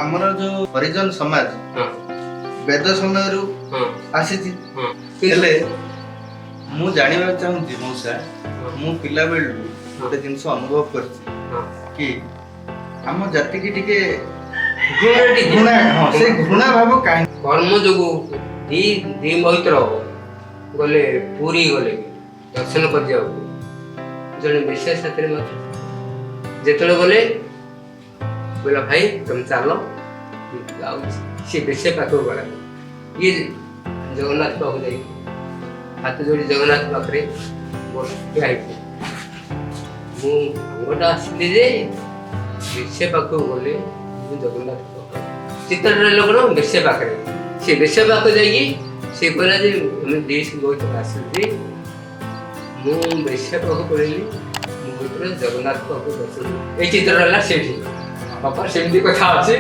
ଆମର ଯୋଉ ହରିଜନ समाज वेद समय आसी हेले मु जानिबा चाहूँगी मौसा मु पिला बेलू गोटे जिनस अनुभव कर कि आम जाति की टिके घृणा से घृणा भाव काहे कर्म जोगु दी मैत्र गले पूरी गले दर्शन कर जाओ जने विशेष साथी मत जेतले गले बोला भाई तुम चलो सी विषय पाखु गला ये जगन्नाथ पाखु जाई हाथ जोड़ी जगन्नाथ पाखरे बस आई मु गोटा आसली जे विषय पाखु गले मु जगन्नाथ पाखु चित्र लोक न विषय पाखरे से विषय पाखु जाई से कहला जे हम देश बहुत आसली मु विषय पाखु पड़ेली मु जगन्नाथ पाखु दर्शन ए चित्र ला सेठी पापा सेमती कथा अछि